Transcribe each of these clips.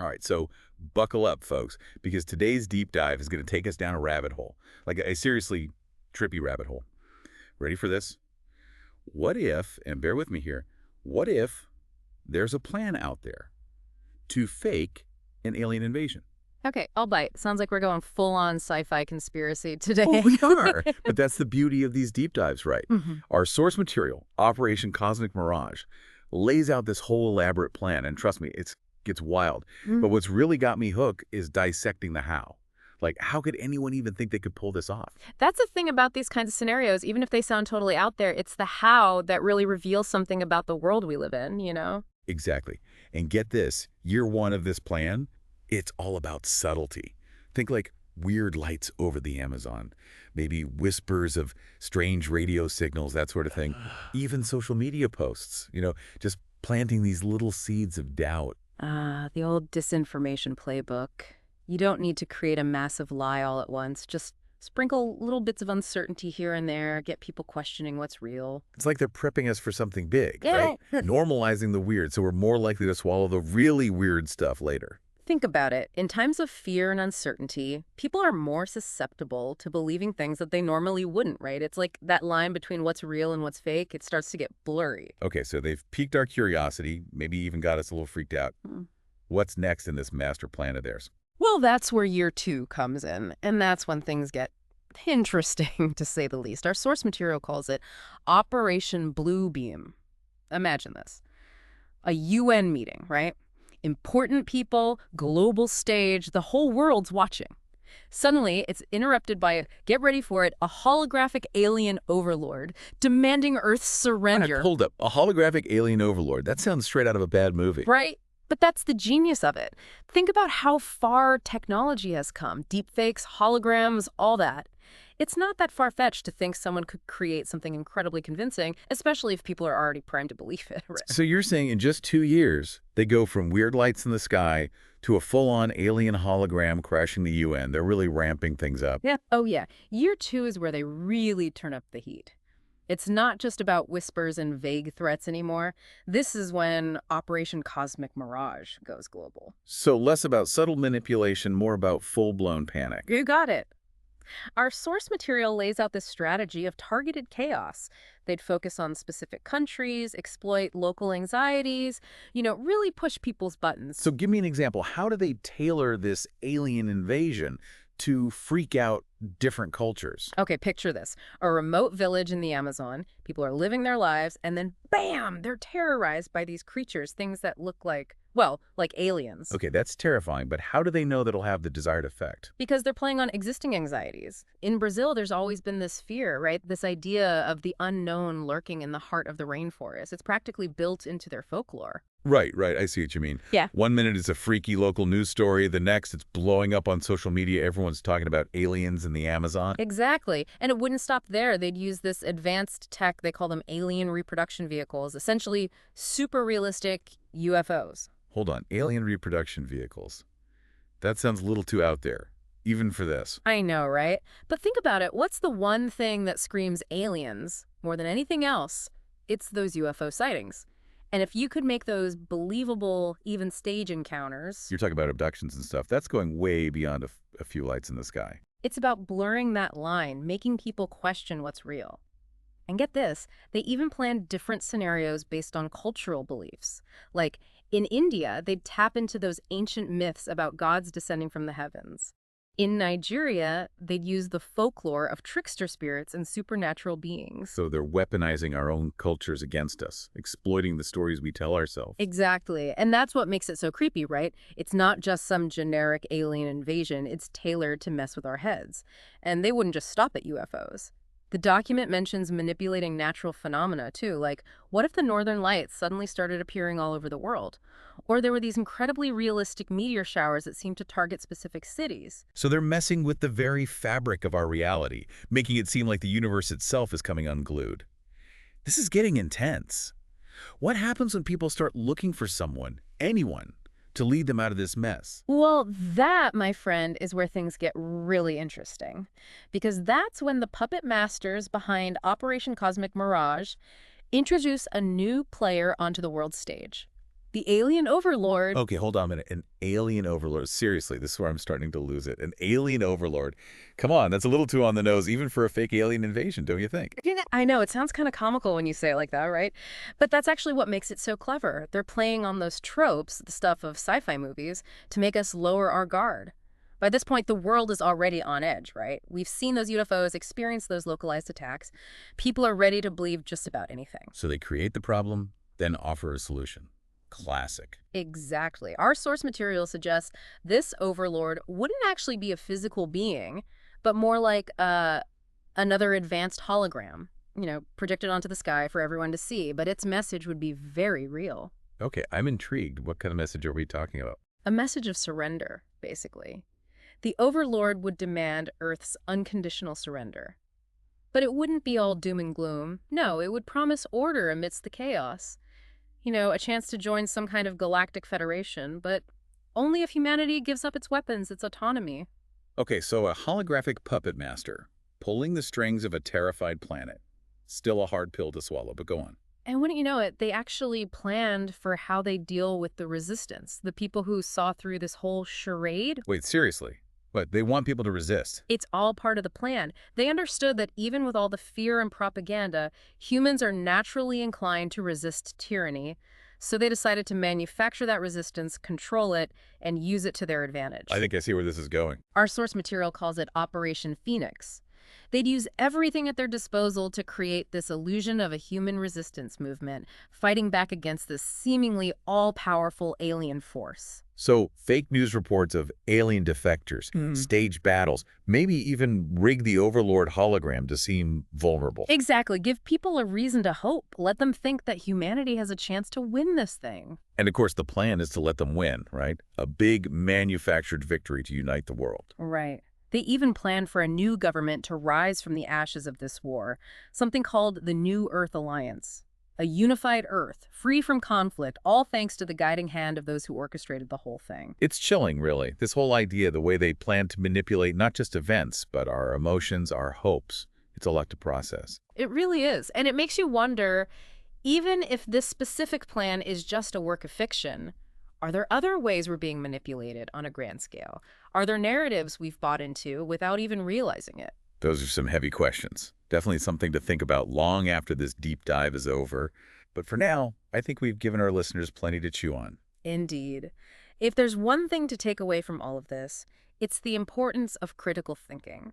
All right, so buckle up, folks, because today's deep dive is going to take us down a rabbit hole, like a seriously trippy rabbit hole. Ready for this? What if, and bear with me here, what if there's a plan out there to fake an alien invasion? Okay, I'll bite. Sounds like we're going full-on sci-fi conspiracy today. Oh, we are. But that's the beauty of these deep dives, right? hmm Our source material, Operation Cosmic Mirage, lays out this whole elaborate plan, and trust me, it gets wild. But what's really got me hooked is dissecting the how. Like, how could anyone even think they could pull this off? That's the thing about these kinds of scenarios. Even if they sound totally out there, it's the how that really reveals something about the world we live in, you know? Exactly. And get this, year one of this plan, it's all about subtlety. Think like weird lights over the Amazon, maybe whispers of strange radio signals, that sort of thing. Even social media posts, just planting these little seeds of doubt. Ah, the old disinformation playbook. You don't need to create a massive lie all at once. Just sprinkle little bits of uncertainty here and there, get people questioning what's real. It's like they're prepping us for something big, Yeah. right? Normalizing the weird, so we're more likely to swallow the really weird stuff later. Think about it. In times of fear and uncertainty, people are more susceptible to believing things that they normally wouldn't, right? It's like that line between what's real and what's fake, it starts to get blurry. Okay, so they've piqued our curiosity, maybe even got us a little freaked out. Hmm. What's next in this master plan of theirs? Well, that's where year two comes in, and that's when things get interesting, to say the least. Our source material calls it Operation Bluebeam. Imagine this. A UN meeting, right? Important people, global stage, the whole world's watching. Suddenly, it's interrupted by, get ready for it, a holographic alien overlord demanding Earth's surrender. Hold up. A holographic alien overlord. That sounds straight out of a bad movie. Right? But that's the genius of it. Think about how far technology has come. Deepfakes, holograms, all that. It's not that far-fetched to think someone could create something incredibly convincing, especially if people are already primed to believe it. Right? So you're saying in just 2 years, they go from weird lights in the sky to a full-on alien hologram crashing the UN. They're really ramping things up. Yeah. Oh, yeah. Year two is where they really turn up the heat. It's not just about whispers and vague threats anymore. This is when Operation Cosmic Mirage goes global. So less about subtle manipulation, more about full-blown panic. You got it. Our source material lays out this strategy of targeted chaos. They'd focus on specific countries, exploit local anxieties, really push people's buttons. So give me an example. How do they tailor this alien invasion to freak out different cultures? Okay, picture this. A remote village in the Amazon. People are living their lives, and then bam, they're terrorized by these creatures, things that look like, well, like aliens. Okay, that's terrifying, but how do they know that'll have the desired effect? Because they're playing on existing anxieties. In Brazil, there's always been this fear, right? This idea of the unknown lurking in the heart of the rainforest. It's practically built into their folklore. Right. I see what you mean. Yeah. 1 minute it's a freaky local news story. The next, it's blowing up on social media. Everyone's talking about aliens in the Amazon. Exactly. And it wouldn't stop there. They'd use this advanced tech, they call them alien reproduction vehicles, essentially super realistic UFOs. Hold on. Alien reproduction vehicles. That sounds a little too out there, even for this. I know, right? But think about it. What's the one thing that screams aliens more than anything else? It's those UFO sightings. And if you could make those believable, even stage encounters... You're talking about abductions and stuff. That's going way beyond a few lights in the sky. It's about blurring that line, making people question what's real. And get this, they even planned different scenarios based on cultural beliefs. Like, in India, they'd tap into those ancient myths about gods descending from the heavens. In Nigeria, they'd use the folklore of trickster spirits and supernatural beings. So they're weaponizing our own cultures against us, exploiting the stories we tell ourselves. Exactly. And that's what makes it so creepy, right? It's not just some generic alien invasion. It's tailored to mess with our heads. And they wouldn't just stop at UFOs. The document mentions manipulating natural phenomena, too. Like, what if the northern lights suddenly started appearing all over the world? Or there were these incredibly realistic meteor showers that seemed to target specific cities. So they're messing with the very fabric of our reality, making it seem like the universe itself is coming unglued. This is getting intense. What happens when people start looking for someone, anyone, to lead them out of this mess? Well, that, my friend, is where things get really interesting. Because that's when the puppet masters behind Operation Cosmic Mirage introduce a new player onto the world stage. The alien overlord. Okay, hold on a minute. An alien overlord. Seriously, this is where I'm starting to lose it. An alien overlord. Come on, that's a little too on the nose, even for a fake alien invasion, don't you think? Yeah, I know, it sounds kind of comical when you say it like that, right? But that's actually what makes it so clever. They're playing on those tropes, the stuff of sci-fi movies, to make us lower our guard. By this point, the world is already on edge, right? We've seen those UFOs, experienced those localized attacks. People are ready to believe just about anything. So they create the problem, then offer a solution. Classic. Exactly. Our source material suggests this overlord wouldn't actually be a physical being, but more like another advanced hologram, projected onto the sky for everyone to see, but its message would be very real. Okay, I'm intrigued. What kind of message are we talking about? A message of surrender, basically. The overlord would demand Earth's unconditional surrender. But it wouldn't be all doom and gloom. No, it would promise order amidst the chaos. A chance to join some kind of galactic federation, but only if humanity gives up its weapons, its autonomy. Okay, so a holographic puppet master, pulling the strings of a terrified planet. Still a hard pill to swallow, but go on. And wouldn't you know it, they actually planned for how they deal with the resistance, the people who saw through this whole charade. Wait, seriously? What, they want people to resist? It's all part of the plan. They understood that even with all the fear and propaganda, humans are naturally inclined to resist tyranny. So they decided to manufacture that resistance, control it, and use it to their advantage. I think I see where this is going. Our source material calls it Operation Phoenix. They'd use everything at their disposal to create this illusion of a human resistance movement, fighting back against this seemingly all-powerful alien force. So, fake news reports of alien defectors, stage battles, maybe even rig the Overlord hologram to seem vulnerable. Exactly. Give people a reason to hope. Let them think that humanity has a chance to win this thing. And of course, the plan is to let them win, right? A big manufactured victory to unite the world. Right. They even planned for a new government to rise from the ashes of this war, something called the New Earth Alliance. A unified Earth, free from conflict, all thanks to the guiding hand of those who orchestrated the whole thing. It's chilling, really. This whole idea, the way they plan to manipulate not just events, but our emotions, our hopes. It's a lot to process. It really is. And it makes you wonder, even if this specific plan is just a work of fiction, are there other ways we're being manipulated on a grand scale? Are there narratives we've bought into without even realizing it? Those are some heavy questions. Definitely something to think about long after this deep dive is over. But for now, I think we've given our listeners plenty to chew on. Indeed. If there's one thing to take away from all of this, it's the importance of critical thinking.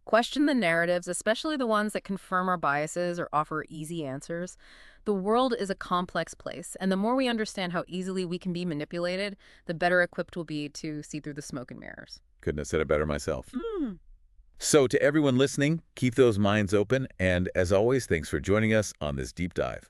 Question the narratives, especially the ones that confirm our biases or offer easy answers. The world is a complex place, and the more we understand how easily we can be manipulated, the better equipped we'll be to see through the smoke and mirrors. Couldn't have said it better myself. So to everyone listening, keep those minds open, and as always, thanks for joining us on this deep dive.